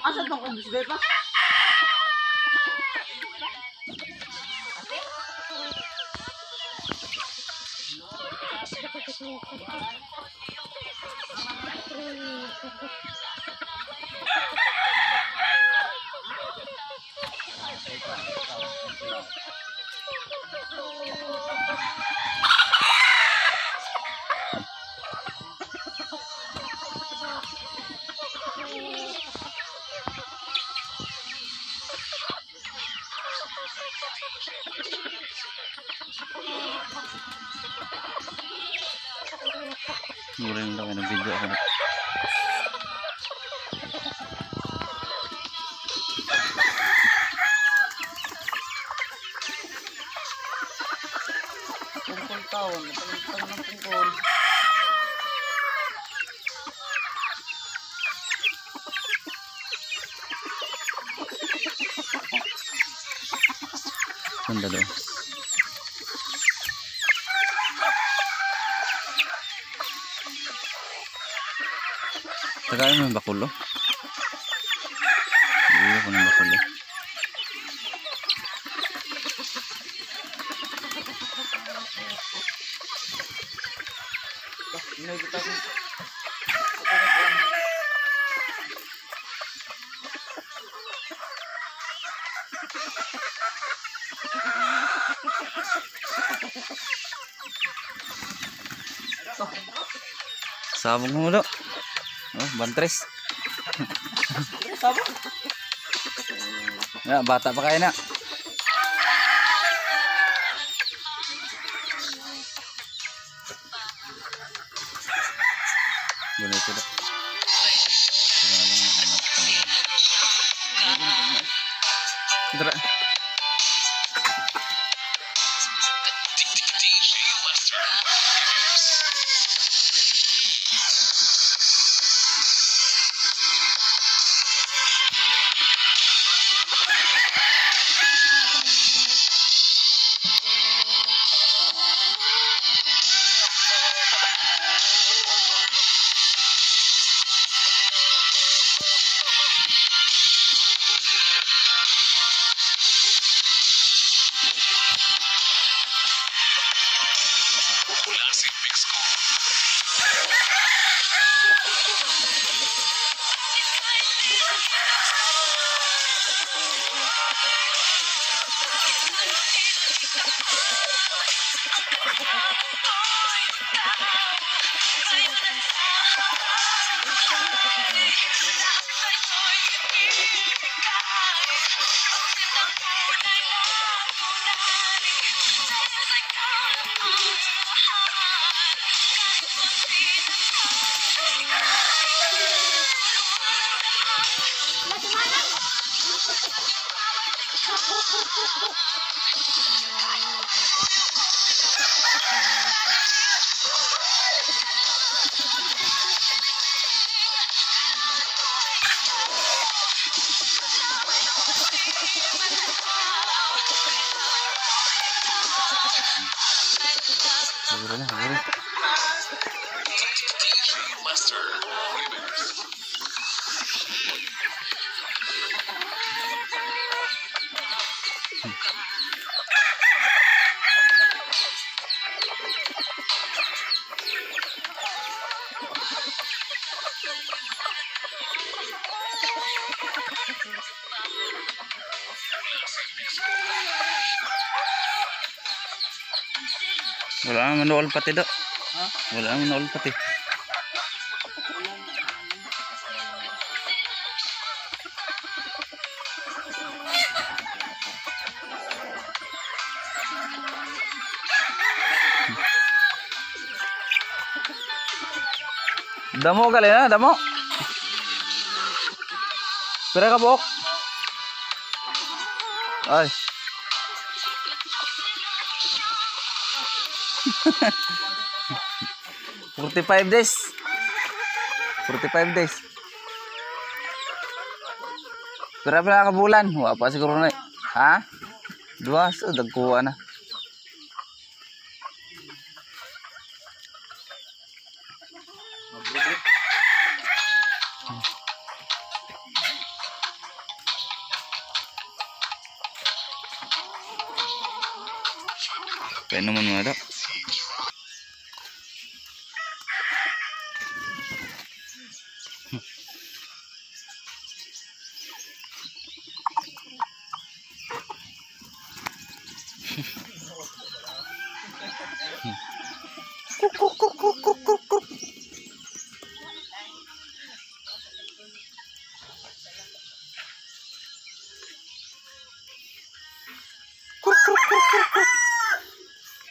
Asa tong kumbis ba pa? Guring lang ng video ako. Tungkol taon, napalitan ng tungkol. Ganda doon. Tagay mo yung bakulo. Iya ko ng bakulo. Sabong mo do. Oh, bantres. Sabong. Ya, bata pa kayo na. Ganito do. Tara. Siguro na, siguro. Wala nang manual pati do. Ha? Wala nang manual pati. Damo kali na, damo. Pira ka buok? Ay. 45 days. 45 days. Pero pala ka bulan. Wa pa siguro na. Ha? 2 so dagkuha na. Kaya naman mga dok.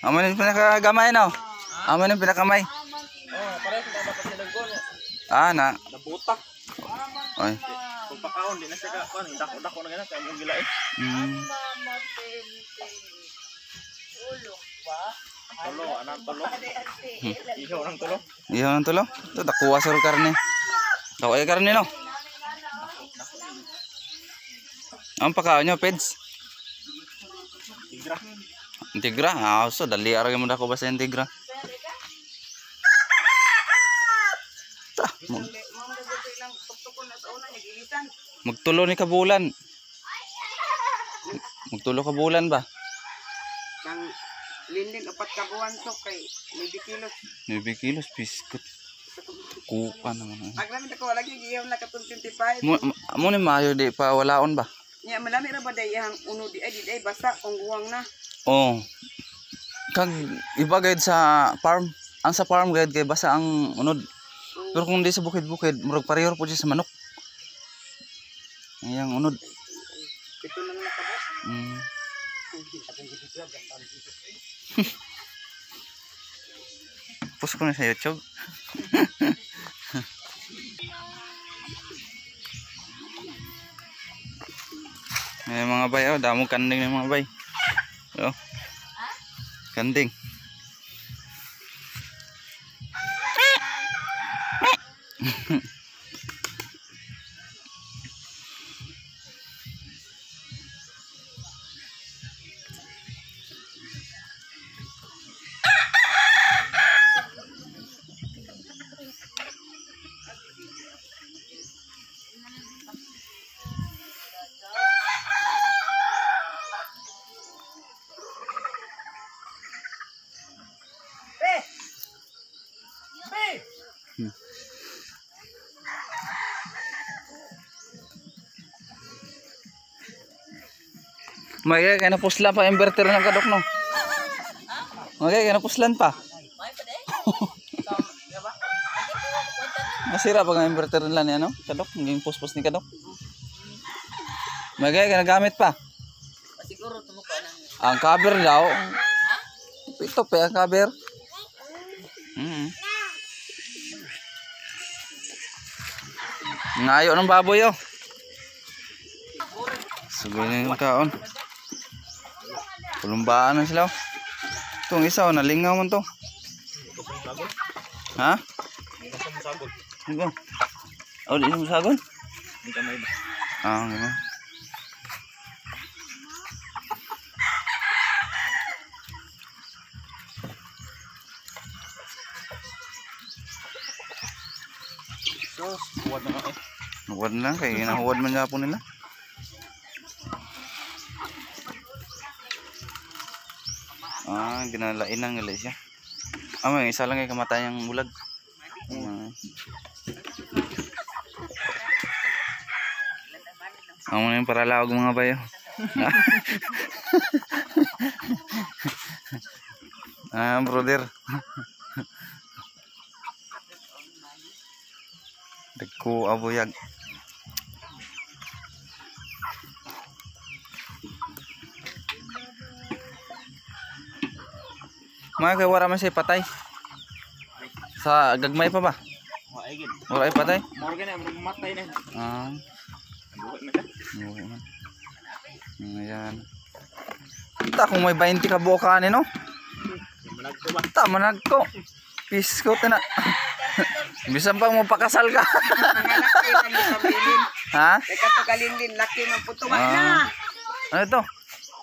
Aman yung pinakagamay no? Aman yung pinakamay. Oh, parehas na dapat sila gol. Na. Nabutak. Oy. Kung pakaon, di na siya ka. Paano, dako-dako na gano'n. Kaya mong gilain. Tulo, anang tulo. Ihaw ng tulo. Ihaw ng tulo? Ito, dakuha sa karne. Dakuha yung karne no? Ang pakaon nyo, Peds? Tigra. Tigra? So dali arang mo dako basta yung tigra. Ta, magtulo ni kabulan. Magtulo ka bulan ba? Nang linding 4 ka buwan so kay 9 kilos. 9 kilos biskut. Kupa naman. Aglamin ako lagi giyaw na katong 25. Mo ni mayo di pa walaon ba? Nya malami ra ba dayang uno di ay basta kung guwang na. Oh. Kag iba guide sa farm. Ang sa farm guide kay basa ang unod. Pero kung di sa bukid-bukid, murag pareho po siya sa manok. Ayang unod. Ito lang nakabot. Post ko na sa YouTube. Ay mga bay, damo kanding ng mga bay. Kanding. Magay kaya napuslan pa inverter ng kadok no. Magay kaya napuslan pa. Nasira pa nga inverter nila ni ano? Kadok, naging puspos ni kadok. Magay kaya nagamit pa. Siguro tumuko nang Ang cover daw. Ito pa ang cover. Ngayo ng baboy oh. Sugay na yung kaon. Pulumbaan na sila. Itong isa oh, nalingaw man to. Ha? Ano? Oh, di mo sagon? Hindi ka may ba? Ano? So, huwad na nga eh. Huwad na lang, kaya ginahuwad man nga po nila. Ginalain lang nila siya. May isa lang ay kamatay ang bulag. Amo na yung paralawag mga bayo. Brother. Dagko abuyag. Mga kay wala man siya patay. Sa gagmay pa ba? Wala ay patay? Morgan na, mamatay na. Buhay na siya. Buhay man. Ayan. Ta kung may 20 ka buka ni no? Managto ba? Ta managto. Pisko na. Bisan pa mo pakasal ka. Mga laki lang yung pamilin. Ha? Teka to kalindin, laki ng putungan na. Ano to?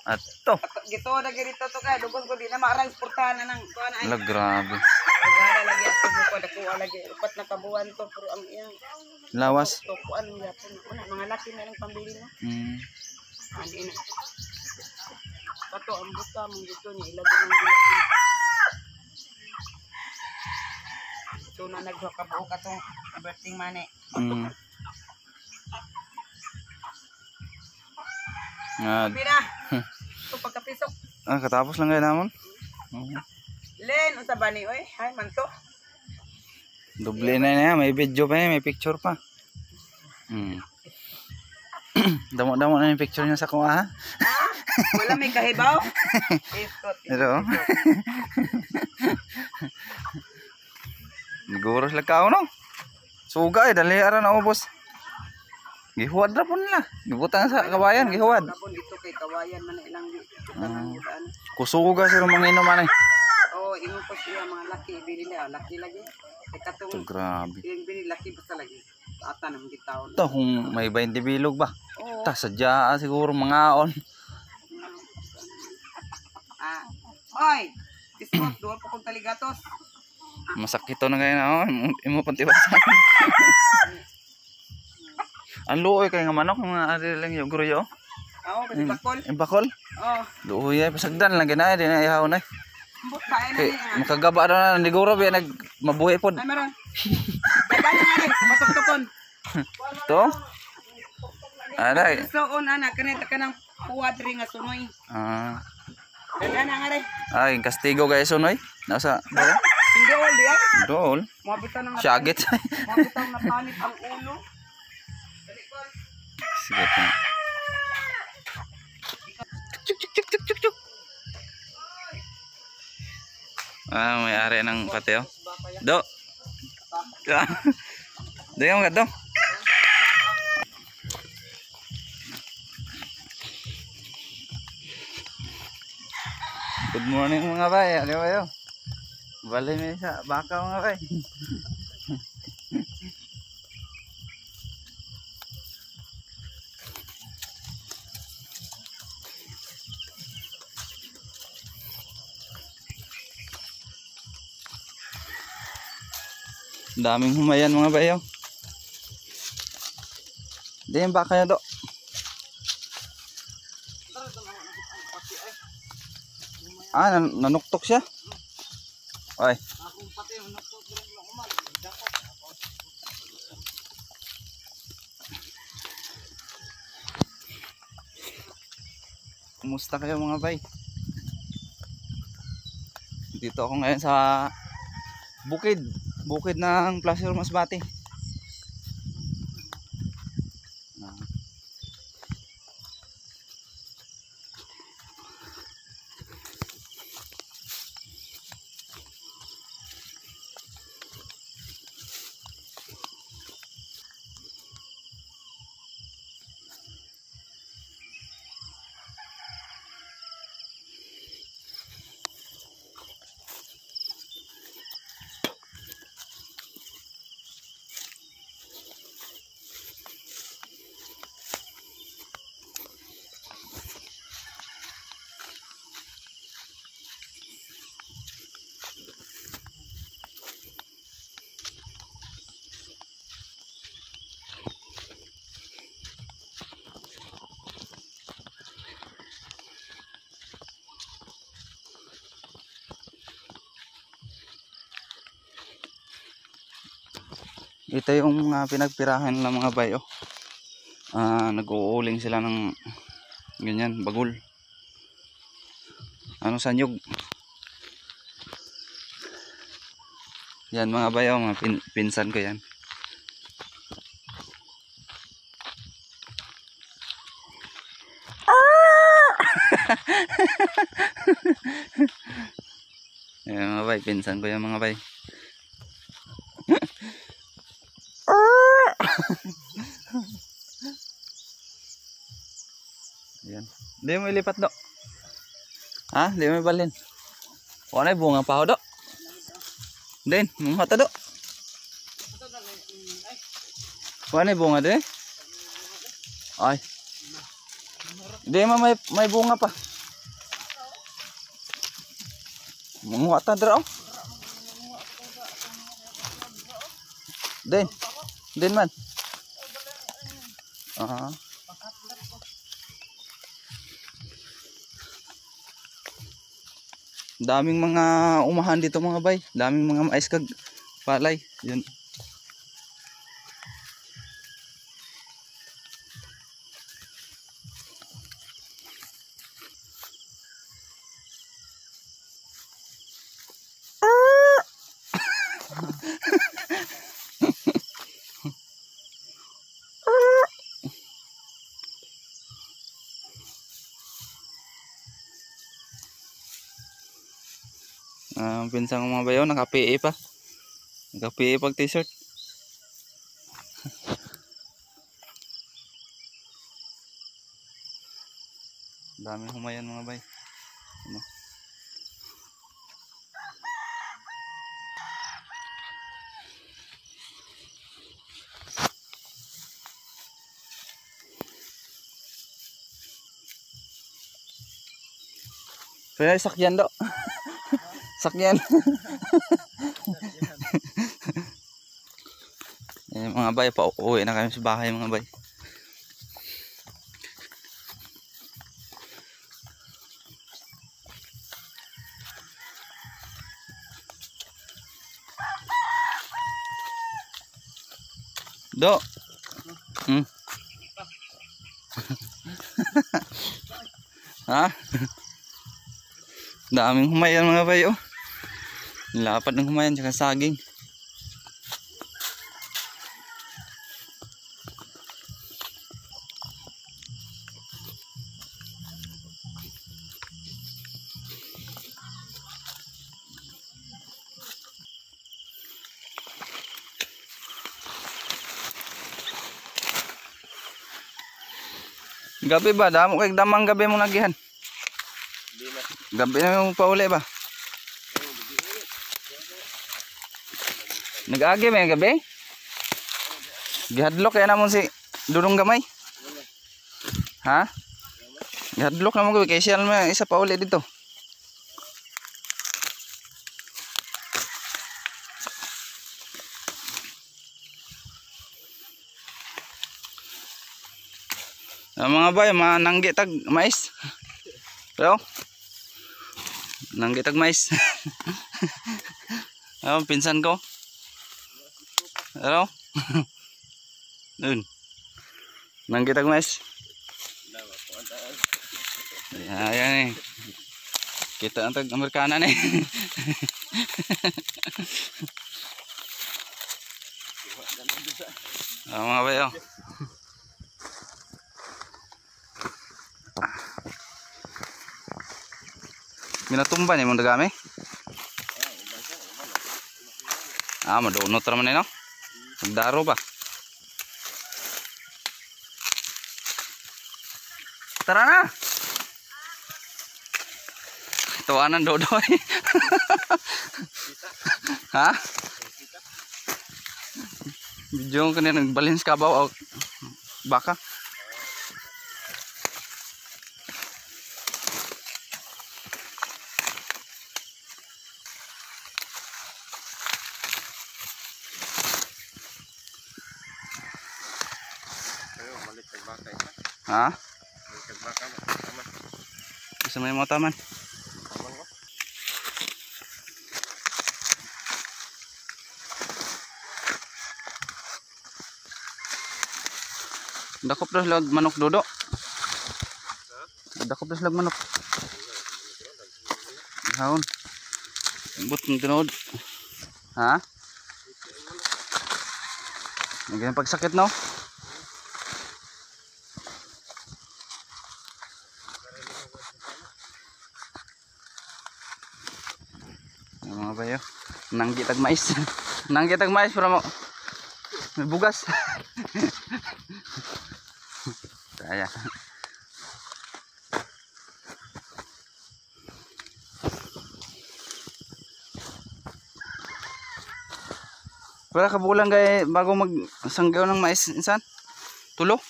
Ato. Gito na ganito to ka, dugon ko di na ma-transportahan na ng kuha na ay. Ala, grabe. Nagana lagi ako buko, nakuha lagi. Upat na kabuan to, pero ang iyang Lawas. to, kuhaan mo yapon. Mga laki na lang pambili na. Ani na. Kato, ang buta mong dito niya, ilagay ng gilain. Ito na nagkakabuo ka itong birthing money. Nga. Sabi na. Ito pagkapisok. Katapos lang kayo namon. Len, unsa ba ni oy? Hay man to. Doble na niya, may video pa niya, may picture pa. Damo-damo na yung picture niya sa kuha, ha? Wala may kahibaw? Iskot. Ito. Niguros lang ka, no? Suga, dali ara na ubos. Gihuwad na po nila. Gibutang sa kawayan, gihuwad. Tapon dito kay kawayan man ilang daan. Kusuga sila mga inuman eh. Oh, ingon ko siya mga laki bili nila, laki lagi. Katong Grabe. yung bili laki basta lagi. Ata nang gitaw. Ito kung may 20 bilog ba? Oo. Ta sadya siguro mga on. Oy, iskot doon pa kung taligatos. Masakit to na kayo na on. Imo pantiwasan. Ang luoy kay nga manok mga ari lang yung gruyo. Oo, kasi bakol. Yung bakol. Oo. Luoy ay pasagdan lang ginaya din ay ihaw na. Ambot kain na Kay niya. makagaba daw na ndiguro biya nag mabuhi pod. Ay meron. Dagan na rin, matuktukon. To. Aray. So on anak kanita kanang kuwadri nga sunoy. Dagan na nga rin. Ay kastigo guys unoy. Nasa daw. Hindi all di ay. Dol. Mabitaw nang Syagit. mabitaw na panit ang ulo. Sige po. Chuk chuk chuk chuk chuk chuk. May ari ng pateo. Do. Do yung gato. Good morning mga bay. Ano kayo? Bali may sa baka mga bay. Daming humayan mga bayo. Di yung baka niya do. Nanuktok siya. Ay. Kumusta kayo mga bay? Dito ako ngayon sa bukid ng Placer Masbate. Ito yung mga pinagpirahan ng mga bayo. Nag-uuling sila ng ganyan, bagul. Sanyog. Yan mga bayo, mga pinsan ko yan. Yan mga bay, pinsan ko yan mga bay. Ayan. Hindi mo ilipat do. Ha? Hindi mo ibalin. O na bunga pa ho do. Den, mga tado. Wala bunga de? Ay. Di may bunga pa. Mga tadra oh. Den man. Daming mga umahan dito mga bay. Daming mga mais kag palay. Yun. Pinsang mga bayaw, naka-PE pa. Naka-PE pag t-shirt. Dami humayan mga bay. Ano? Pero sakyan do. Sakyan. Mga bay, pa-uwi na kami sa bahay mga bay. Do. Ha? Daming humayan mga bay oh. Lapad ng humayan tsaka saging. Gabi ba? Damo kay damang gabi mong nagihan. Gabi na yung pauli ba? Nag-agi ba yung gabi? Gihadlok kaya namon si Dudong Gamay. Ha? Gihadlok namon gabi kaya siya naman isa pauli dito. Mga bay, mananggi tag mais. Pero nanggi tag mais. Pinsan ko. Pero nun. Nanggi tag mais. Ayan eh. Kita ang tag Amerikana eh. Mga bay oh. Minatumba ni mong dagami. Madunot raman no. Magdaro ba? Tara na. Tuwanan dodoy. Ha? Video ko na nagbalins ka ba o baka? Ha? Bisa may mga taman. Dakop dah lag manok dodo. Dakop dah lag manok. Haun. But ng tinod. Ha? Nagyan pagsakit no? Mga bayo, nanggi tag mais. Nanggi tag mais para mo may bugas. Kaya. Para kabulan kay bago mag sanggaw ng mais insan? Tulo?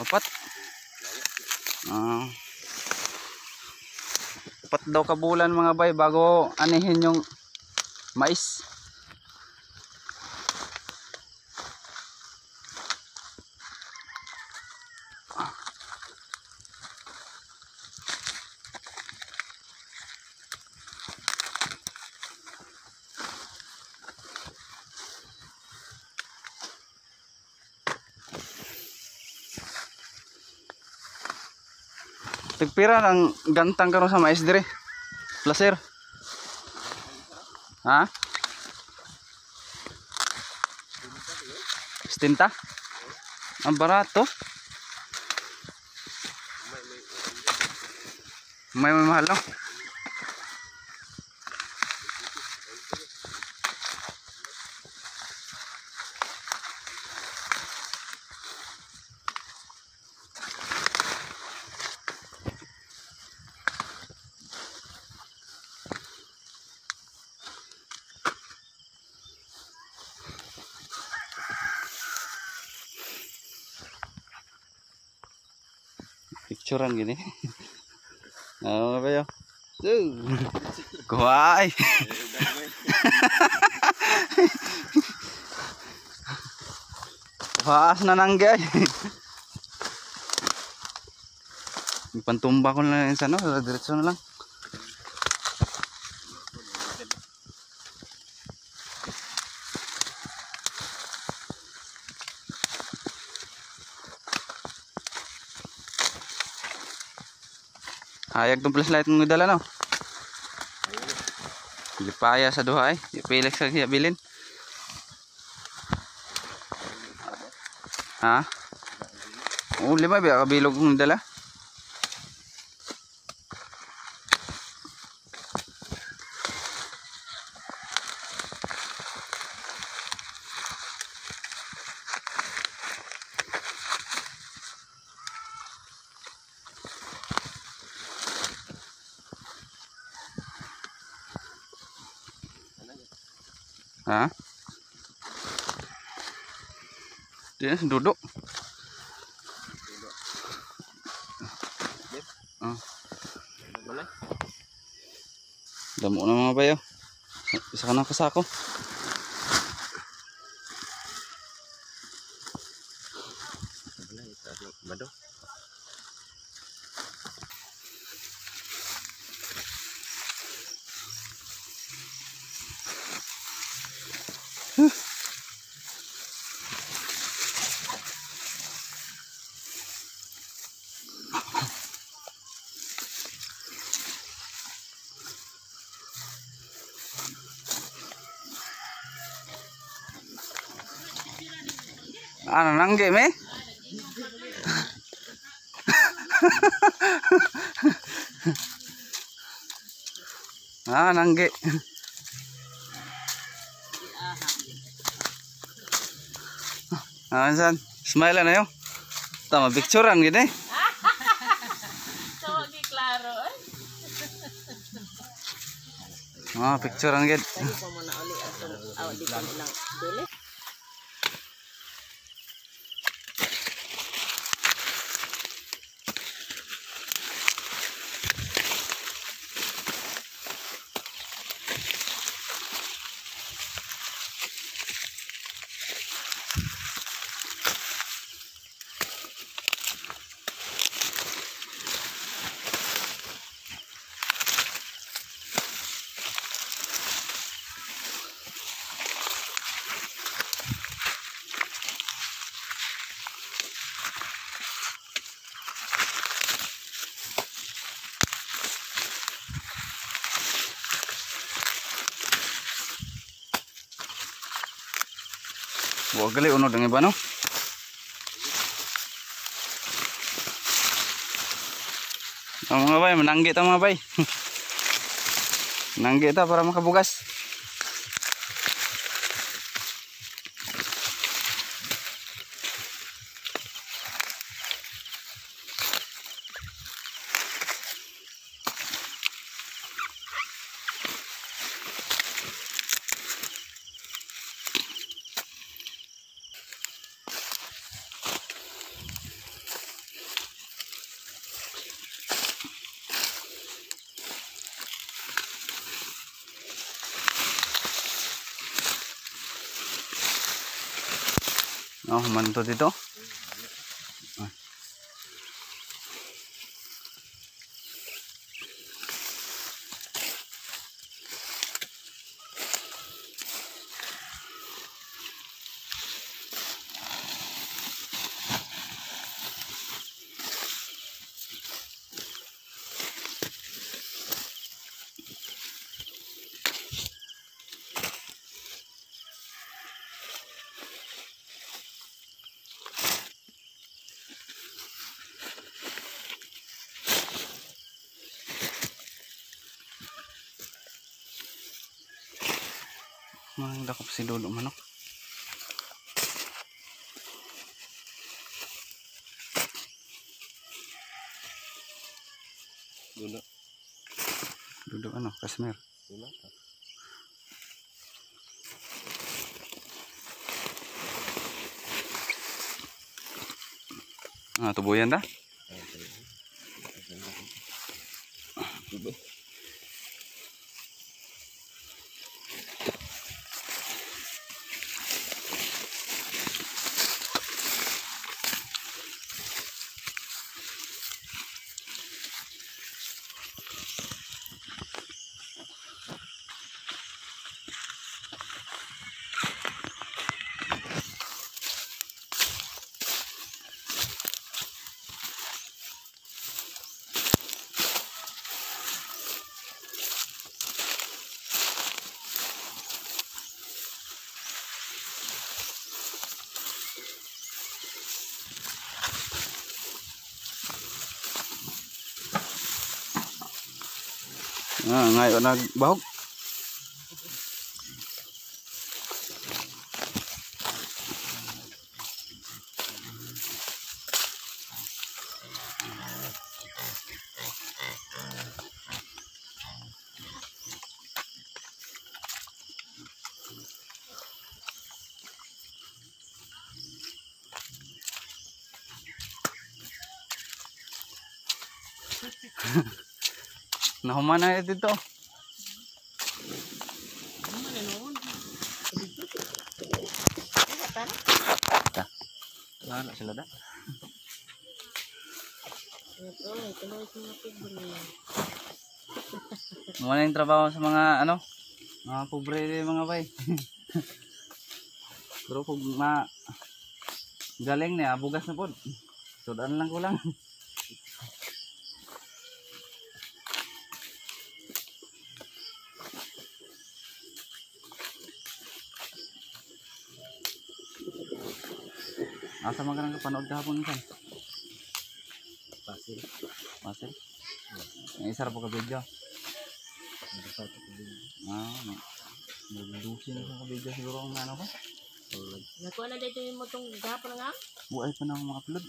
Apat. Ah. Apat daw kabulan mga bay bago anihin yung mais. Tagpira ng gantang karon sa mais dire. Placer. Ha? Stinta? Ang barato. May mahal no? Picturean gini. Oh, apa ya? Kuai. Waas na nanggay. Pantumba ko na lang sa no, diretso na lang. Hayag tong flashlight mong dala no. Lipaya sa duha ay, ipilik sa bilin. Ha? Oh, lima ba kabilog mong dala? Ha? Dia duduk. Boleh? Damo na mga bayo. Isa ka na kasako. Mado. Ano nang game eh? Nangge. San? Smile na yo. Tama picturean gini. So, lagi klaro eh. Picturean gid. Kaya ko muna uli atong di ko nilang dili. Wag gali uno dengan iba no. Mga bay, mananggi ta mga bay. Mananggi ta para makabugas. Oh, manto dito. Ah. Mga dakop si Lolo manok. Dulo. Duduk ano, Kasmir. Dulo. Ah, tubuyan dah. Dulo. Ah, ngayon nagbahog. Nahuman na dito. Wala sila da. Muna yung trabaho sa mga ano, mga pobre mga bay. Pero kung galing niya, bugas na po. Sudan lang ko lang. Asa man ka nang kapanood kahapon kan? Pasir. Masel. Yung isa ra po ka video. Nagpasal ko din. Nagdusin na sa video siguro ang ano ko. Nakuha na dito yung motong gapon nga. Buhay pa na akong upload.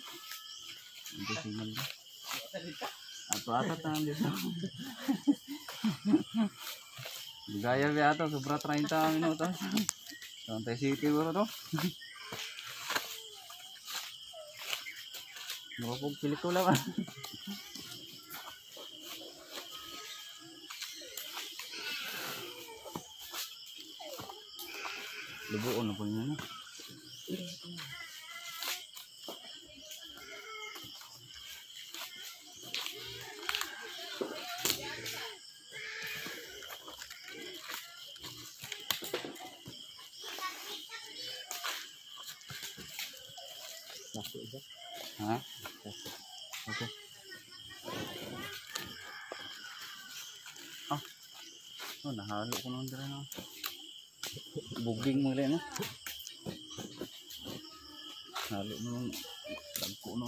Hindi signal ba? Ato-ato na dito. Gaya ba ato, sobra 30 minutos. Santay City siguro to. Marapog pelikula ba? Lubuon na po yun. Masuk ito. Ha? Okay. Ah. Oh, nahalo ko nung dira na. Buging mo rin, no? Halo mo nung dagko, no?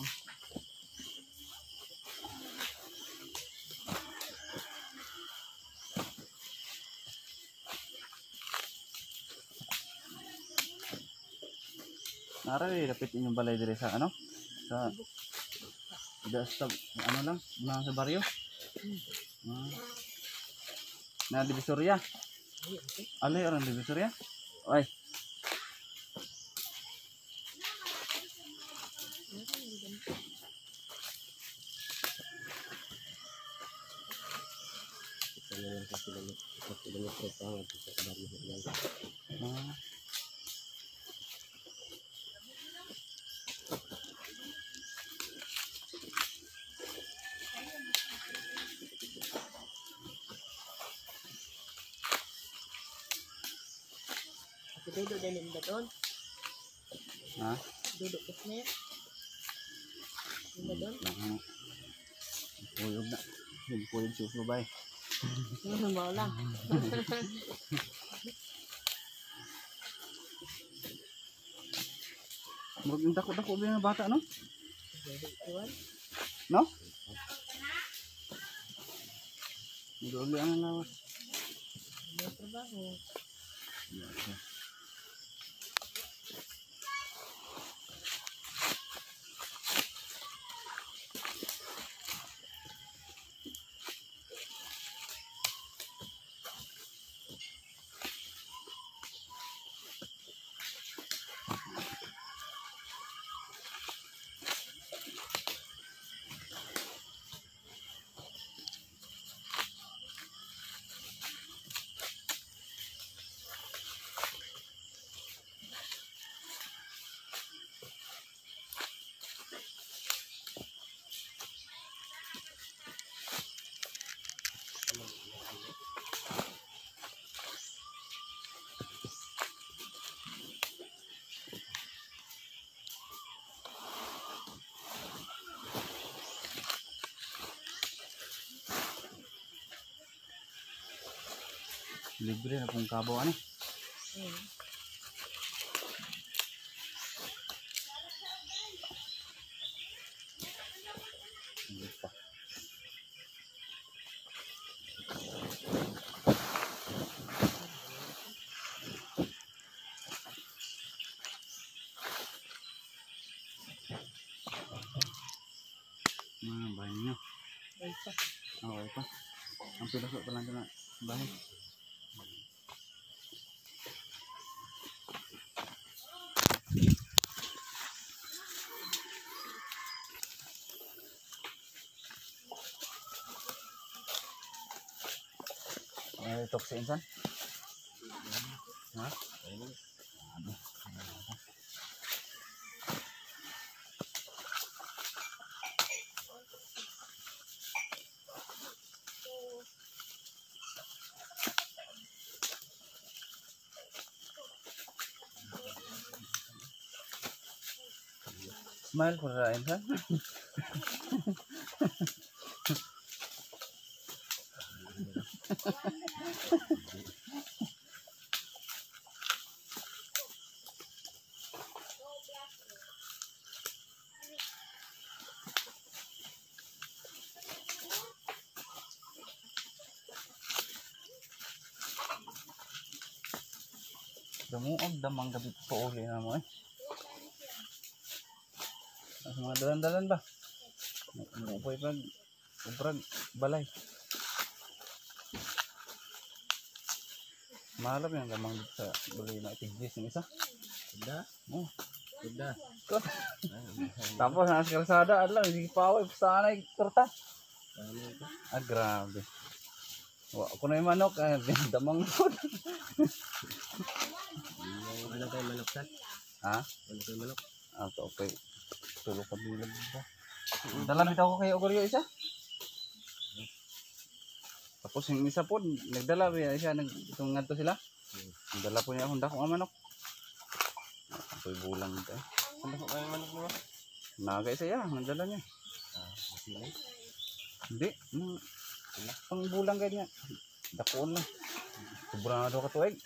Naray, lapit inyong balay dire sa ano? Sa ano lang, mga sa baryo. Ah. Na Divisoria. Alay orang Divisoria. Oy. Kailangan kasi lang pangat sa kabaryo ng Ah. Duduk dalam beton. Ha? Duduk ke sini. Beton. Puyog na. Yung puyog si Uflo bay. Mau lang. Murag yung dako-dako ba yung bata, no? Tuan. No? Duli ang lawas. Mau trabaho. Libre na pong kabaw, ano? Pa. Bahay niyo. Okay pa. Ang pinasok pa lang na bahay. Tok sa insan? Ha? Smile for the insan. Damuog damang gabi po uli na mo eh. Ang mga dalan-dalan ba? Ano po iprag balay. Mahalap yung damang sa balay na itigis ng isa. Sudah. Oh. Sudah. Tapos nasa kalsada, alam, hindi pa ako sana torta. Ano ito? Ah, grabe. Ako na yung manok, damang food. Ano kayo manok sa? Ha? Ano kayo manok? Ah, okay. Tulog ka bilang ba? Dalamit ako kay Ogoryo isa. Tapos yung isa po, nagdala siya, nagtungan to sila. Nagdala po niya akong dako ang manok. Apoy bulang ito eh. Ano ko kayo manok mo? Nagay siya, nagdala niya. Masilay? Hindi, pang bulang ganyan. Dakoon lang. Sobrang na daw katuig.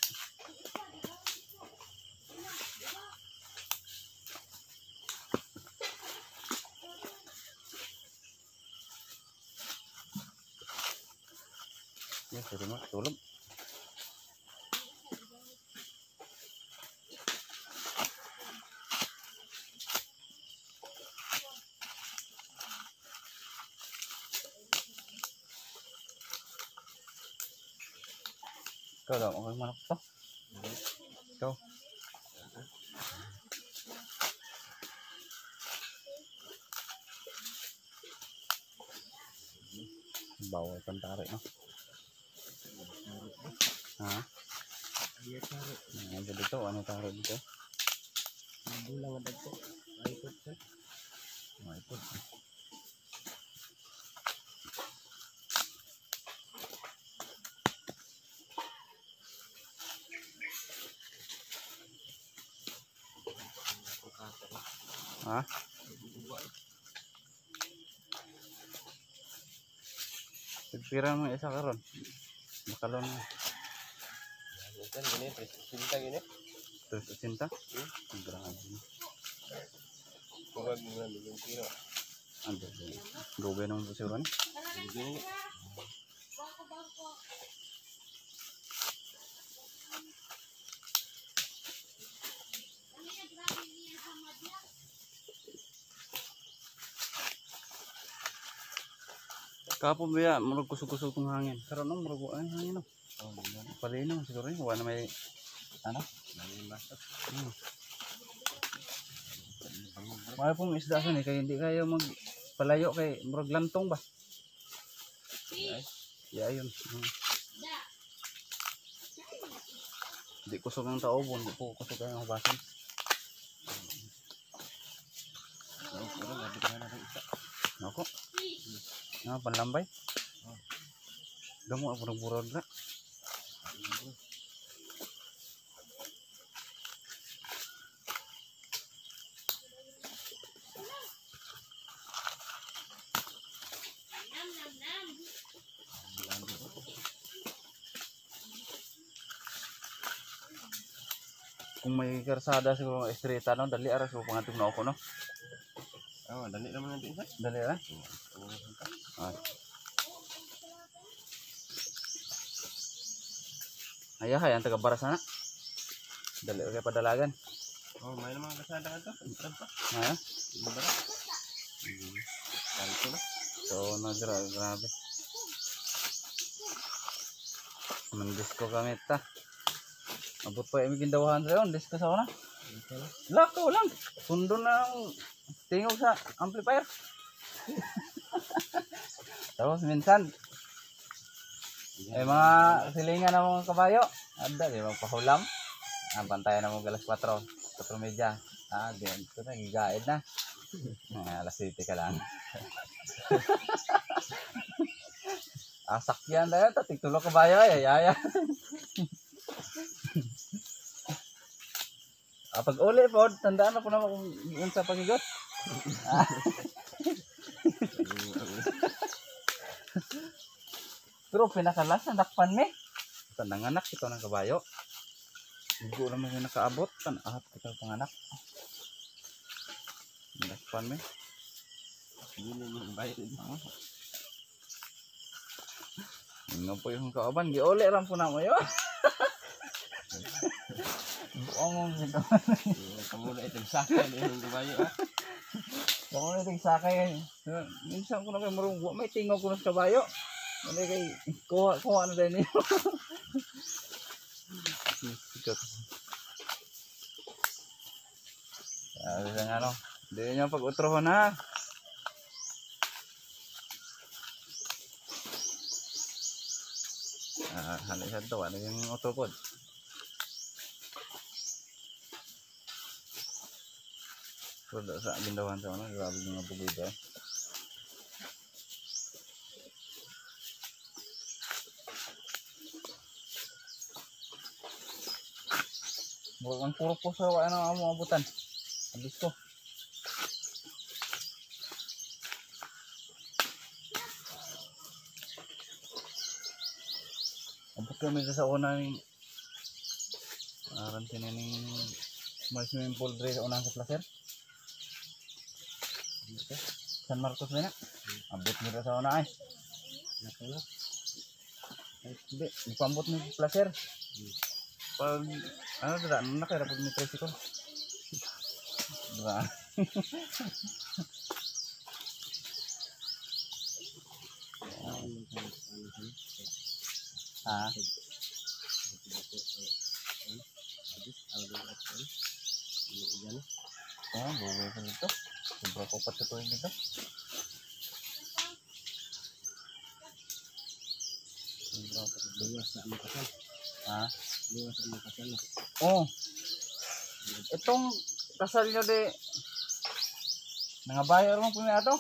Yes, sorry mo, tulog. Ikaw daw, okay manok to? Ikaw? Bawal pantari, no? Ha? Iya tarik. Ano dito? Ano taro dito? Bulang ada po. Ay po sa. Oh, ito. Ha? Pagpira mo isa karon. Makalon mo. Minsan gini, cinta gini. Terus cinta? Grabe. Huwag mo na yung kilo. Ando. Gawin naman po siguro ni. Gini. Kapon biya, murag kusog-kusog kong hangin. Karon nang murag ang hangin no. Oh, gini. Palino siguro ni. Wala na may ano? Nangin bastos. Mahal pong isda sa ni kay hindi kayo magpalayo kay murag lantong ba? Ya yun. Di kusog ang taobon, di po kusog ang hubasan. Orang gabi ka na ng isa. Nako. Na panlambay. Damo ako nagburod na. Kung may karsada siguro estreta no, dali ara siguro pangatong na ako no. Oh, dali naman natin isa. Dali ara. Ah. Ayahay ang taga Barasana. Dali kay padalagan. Oh, may naman kasada ka to. Pa. Ha? Mabara. Kalito na. So grabe. Mandisko kami ta. Abot pa yung gindawahan sa yun, disko sa una. Lakaw lang. Pundo na ang tingog sa amplifier. Tapos minsan, mga silingan ng mga kabayo. Ada, di magpahulam. Bantayan na mga alas 4, 4:30. Ito na, gigaid na. Alas 7 ka lang. Sakyan na yun, tigtulog kabayo, yaya. Pag uli po, tandaan na po naman kung sa pagigot. Pero pinakalas, nakpan me. Nanganak ito ng kabayo. Hindi naman yung nakaabot. Ahap ito ng panganak. Nakpan me. Hindi yung bayad. Ano po yung kauban? Giuli lang po na mo yun. Buong dito. Kamu na itong sakay na yung kabayo ha. Buong na itong sakay. Minsan ko na kayo marungo. May tingog ko na sa kabayo. Ano kay kuha na din niyo. Sikat. Sabi lang ano. Hindi nyo pag-utrohon ha. Halisan to. Ano yung utro pod? Pero sa gindawan sa ano, grabe yung mga bugida. Ang puro po sa ano ang mga abutan. Abis ko. Abot kami sa una ng aran sinaning may swimming pool dre sa unang sa placer. San Marcos na na. Abot nila sa una ay. Nakaya. Hindi, ipambot mo sa placer. Pag, ano dada, ano na kaya pag may tricycle? Diba? Ha? Buhay ko nito. Sobra ko patutuin nito. Luwas sa amakasan. Ha? Luwas sa amakasan. Oh. Itong kasal nyo di nangabayo naman po niya ito.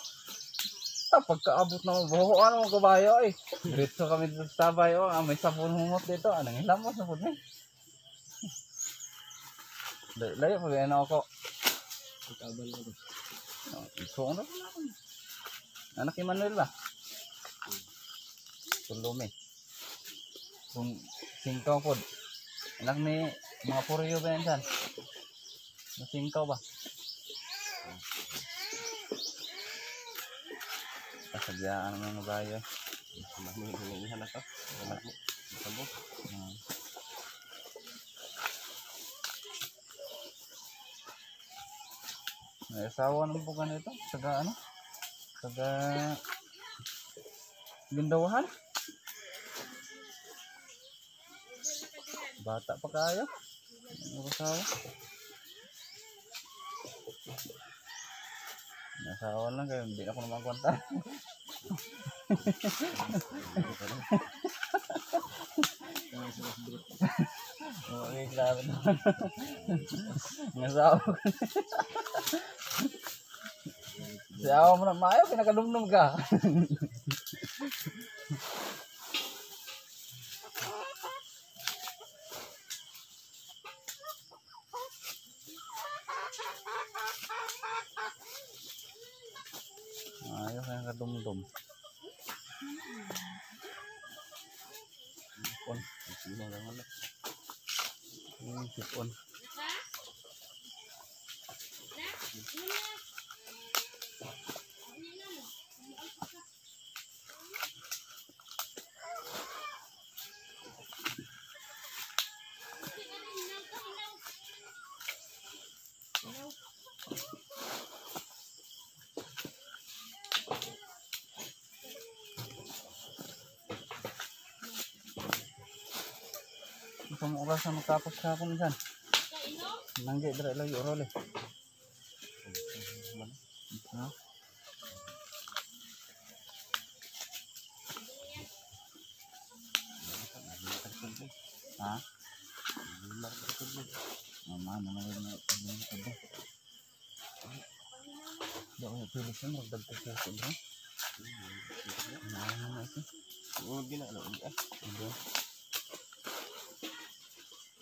Pagkaabot na mabuho ano mga kabayo eh. Diretso kami dito sa tabay oh. May sabon humot dito. Anong hilamos na po niya. Layo po yan ako. Ikaban lang ko. So, ano? Anak ni Manuel ba? Tulome. Kung singkaw po. Anak ni mga puriyo ba yan dyan? Singkaw ba? Kasagyaan ng mga bayo. Mami, hinihan na to. Anak mo. Masabog. May asawa naman po ganito. Taga ano? Taga Gindawahan. Bata pa kayo. May asawa. May asawa lang kayo. Hindi ako naman kwanta. Okay, grabe naman. May asawa ko. Si awa mo na maayo, pinakadumdum ka. Ayaw kaya kadumdum. Sipon. Sino lang anak. Sipon. Kamu oras na matapos kahapon dyan. Nanggi, dara lagi orol eh. Ha? Ha? Mama, naman na ito. Daw ay pilis na magdagdag sa ito. Ano na ito? Oo, ginagawa. Hindi.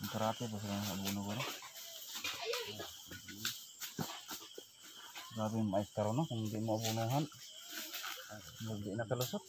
Ang karate ba sila ng abuno-buno? Grabe yung mais karon no, kung hindi mo abunuhan. Hindi na kalusot.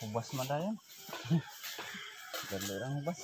Hubas man tayo. Ganda lang hubas.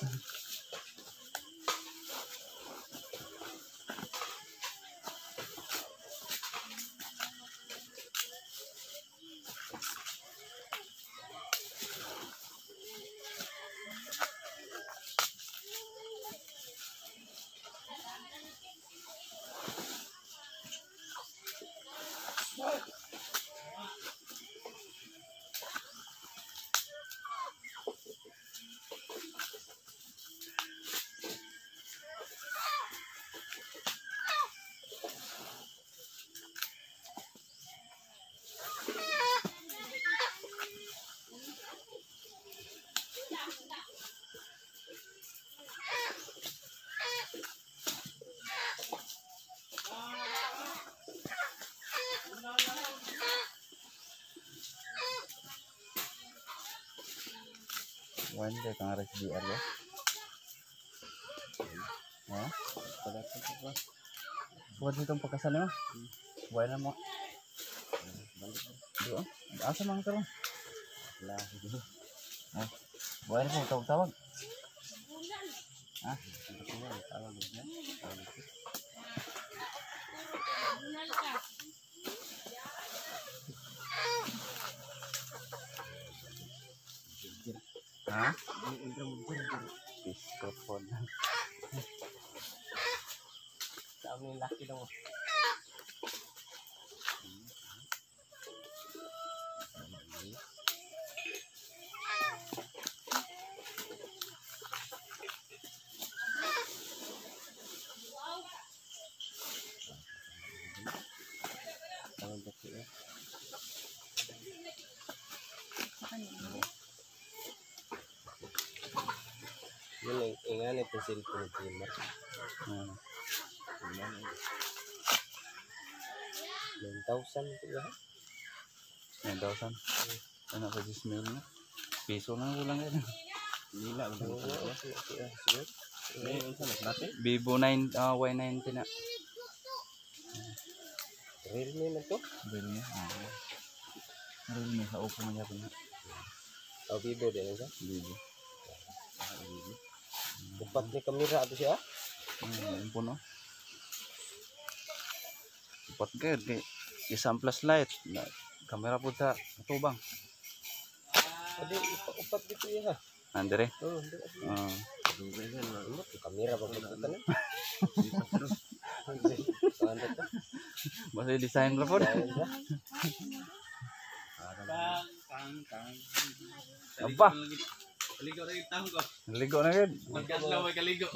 Wala kayo kang RSDR ya? Ha? Pagkakit ko pa. Buat itong pagkasal mo? Wala mo. Doon? Asa mga tarong? Wala. Wala po, tawag-tawag. Ha? Ito nga, tawag niya. Tawag ko. Ha? Pisto phone. Saan mo yung laki daw? Ingan ito cellphone ni Mar. Ah, 9,000 ito ba? 9,000. Ano pa 10 mil na? Piso na kulang yan. Lila ang dito. May unsa na klase? Vivo Y90 na. Realme na to. Realme. Realme sa Oppo man yapon na. O Vivo din siya. Vivo. Upat ni kamera ato siya. Yung puno. Upat ka kay isang plus light. Kamera po sa tubang. Adi upat dito ya. Andre. Oh, kamera pa pagkutan na. Ano to? Basta design ra po. Aba. Naligo na gid.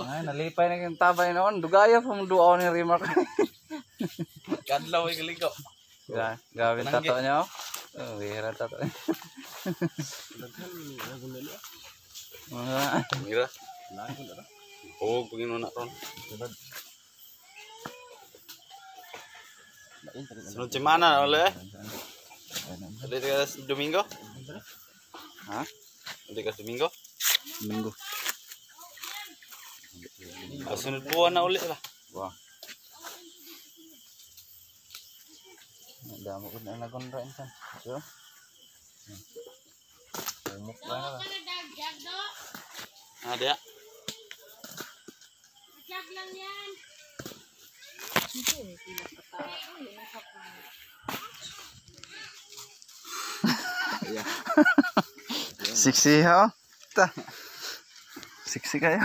Ay, nalipay na yung tabay noon. Dugaya pa mong duaw ni Remark. Kadlaw ay kaligo. Gawin tato niya. Oh, wira tato. Mira. Oh, pagino na ron. Sunod semana oleh. Ulit ka Domingo? Ha? Ulit ka Domingo? Domingo. Sunod buwan na ulit lah. Wah. Damo ko na nagonra insan. So. Umok na ba? Ada. Jag lang yan. Siksi ha? Ta. Siksi kayo.